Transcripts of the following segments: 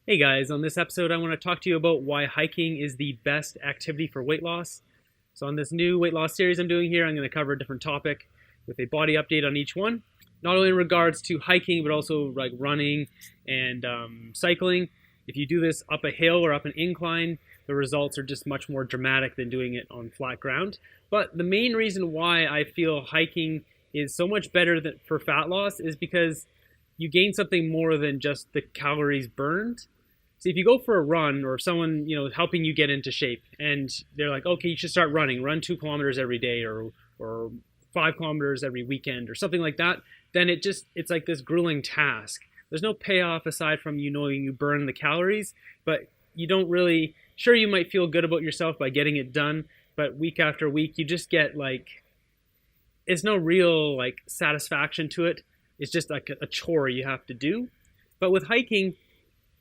Hey guys, on this episode I want to talk to you about why hiking is the best activity for weight loss. So on this new weight loss series I'm doing here, I'm going to cover a different topic with a body update on each one. Not only in regards to hiking, but also like running and cycling. If you do this up a hill or up an incline, the results are just much more dramatic than doing it on flat ground. But the main reason why I feel hiking is so much better for fat loss is because you gain something more than just the calories burned. So if you go for a run or someone, helping you get into shape and they're like, okay, you should start running, run 2 kilometers every day or 5 kilometers every weekend or something like that, then it's like this grueling task. There's no payoff aside from knowing you burn the calories, but you don't really, sure, you might feel good about yourself by getting it done, but week after week, you just get it's no real satisfaction to it. It's just like a chore you have to do. But with hiking,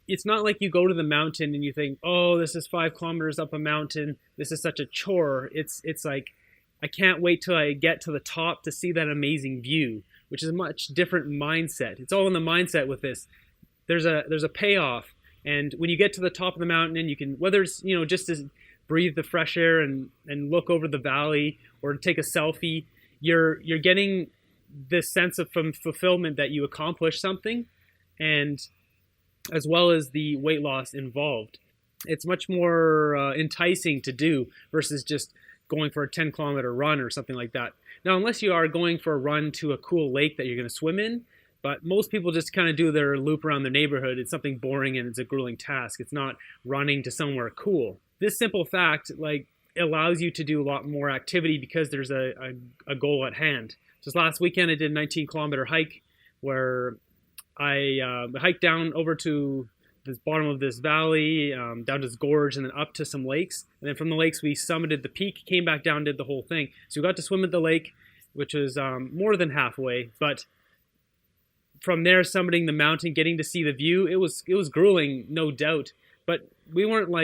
it's not like you go to the mountain and you think, oh, this is 5 kilometers up a mountain. This is such a chore. It's like, I can't wait till I get to the top to see that amazing view, which is a much different mindset. It's all in the mindset with this. There's a payoff. And when you get to the top of the mountain and you can, whether it's, just to breathe the fresh air and look over the valley or take a selfie, you're getting this sense of fulfillment that you accomplished something, and as well as the weight loss involved. It's much more enticing to do versus just going for a 10-kilometer run or something like that. Now, unless you are going for a run to a cool lake that you're going to swim in, but most people just kind of do their loop around their neighborhood. It's something boring and it's a grueling task. It's not running to somewhere cool. This simple fact allows you to do a lot more activity because there's a goal at hand. Just last weekend I did a 19-kilometer hike where I hiked down over to the bottom of this valley, down to this gorge, and then up to some lakes. And then from the lakes, we summited the peak, came back down, did the whole thing. So we got to swim at the lake, which was more than halfway. But from there, summiting the mountain, getting to see the view, it was grueling, no doubt. But we weren't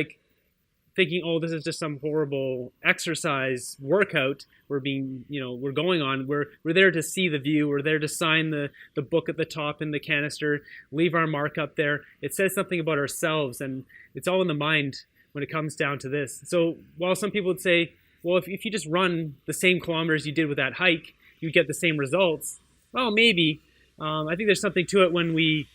thinking, oh, this is just some horrible exercise workout we're going on. We're there to see the view. We're there to sign the book at the top in the canister, leave our mark up there. It says something about ourselves, and it's all in the mind when it comes down to this. So while some people would say, well, if you just run the same kilometers you did with that hike, you'd get the same results. Well, maybe. I think there's something to it when we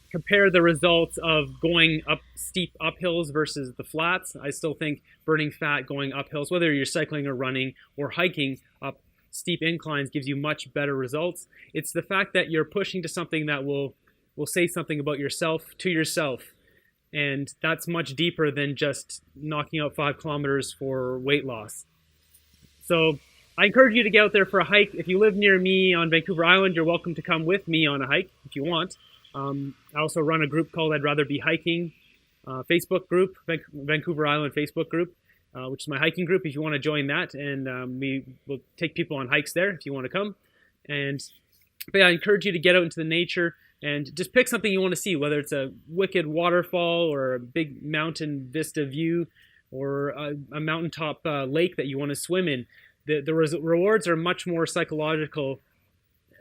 compare the results of going up steep uphills versus the flats. I still think burning fat going up hills, whether you're cycling or running or hiking up steep inclines, gives you much better results. It's the fact that you're pushing to something that will say something about yourself to yourself. And that's much deeper than just knocking out 5 kilometers for weight loss. So I encourage you to get out there for a hike. If you live near me on Vancouver Island, you're welcome to come with me on a hike if you want. I also run a group called I'd Rather Be Hiking Facebook group, Vancouver Island Facebook group, which is my hiking group if you want to join that. And we will take people on hikes there if you want to come. But I encourage you to get out into the nature and just pick something you want to see, whether it's a wicked waterfall or a big mountain vista view or a mountaintop lake that you want to swim in. The rewards are much more psychological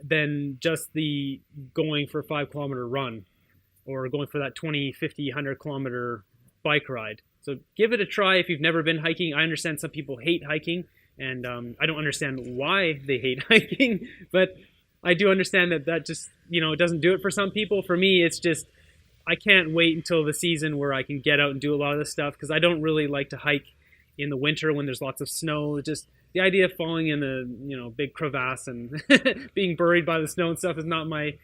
than just the going for a 5-kilometer run or going for that 20, 50, 100-kilometer bike ride. So give it a try if you've never been hiking. I understand some people hate hiking, and I don't understand why they hate hiking, but I do understand that just, it doesn't do it for some people. For me, it's just, I can't wait until the season where I can get out and do a lot of this stuff, because I don't really like to hike in the winter when there's lots of snow. Just the idea of falling in a big crevasse and being buried by the snow and stuff is not my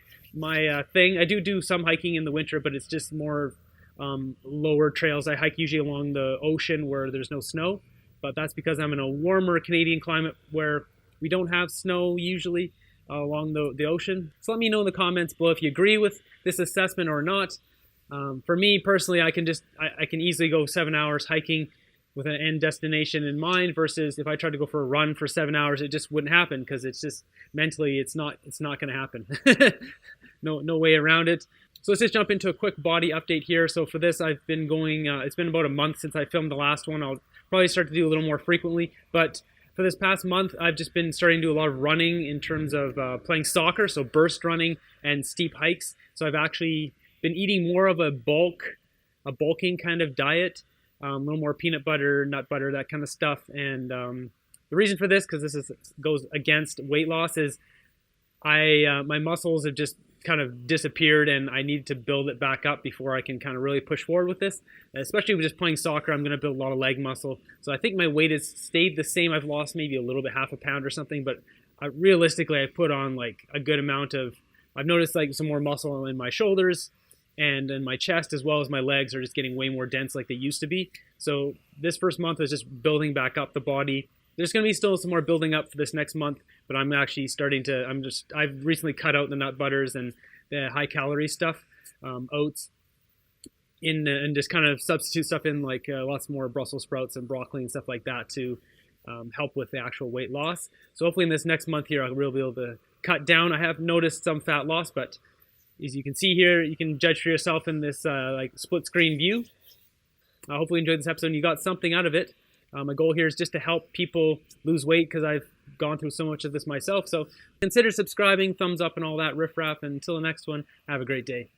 thing. I do some hiking in the winter, but it's just more lower trails. I hike usually along the ocean where there's no snow, but that's because I'm in a warmer Canadian climate where we don't have snow usually along the ocean. So let me know in the comments below if you agree with this assessment or not. For me personally, I can easily go 7 hours hiking with an end destination in mind, versus if I tried to go for a run for 7 hours, it just wouldn't happen, because it's just mentally it's not going to happen. No way around it. So let's just jump into a quick body update here. So for this, I've been going, it's been about a month since I filmed the last one. I'll probably start to do a little more frequently, but for this past month, I've just been starting to do a lot of running in terms of playing soccer, so burst running and steep hikes. So I've actually been eating more of a bulking kind of diet, a little more peanut butter, nut butter, that kind of stuff. And the reason for this, because goes against weight loss, is my muscles have just kind of disappeared, and I need to build it back up before I can kind of really push forward with this. Especially with just playing soccer, I'm going to build a lot of leg muscle. So I think my weight has stayed the same. I've lost maybe a little bit, half a pound or something, but realistically, I put on like a good amount of. I've noticed like some more muscle in my shoulders and in my chest, as well as my legs are just getting way more dense like they used to be. So this first month was just building back up the body. There's going to be still some more building up for this next month, but I'm actually starting to, I've recently cut out the nut butters and the high calorie stuff, oats, and just kind of substitute stuff in like lots more Brussels sprouts and broccoli and stuff like that to help with the actual weight loss. So hopefully in this next month here, I'll really be able to cut down. I have noticed some fat loss, but as you can see here, you can judge for yourself in this like split screen view. Hopefully you enjoyed this episode and you got something out of it. My goal here is just to help people lose weight because I've gone through so much of this myself. So consider subscribing, thumbs up, and all that riffraff. And until the next one, have a great day.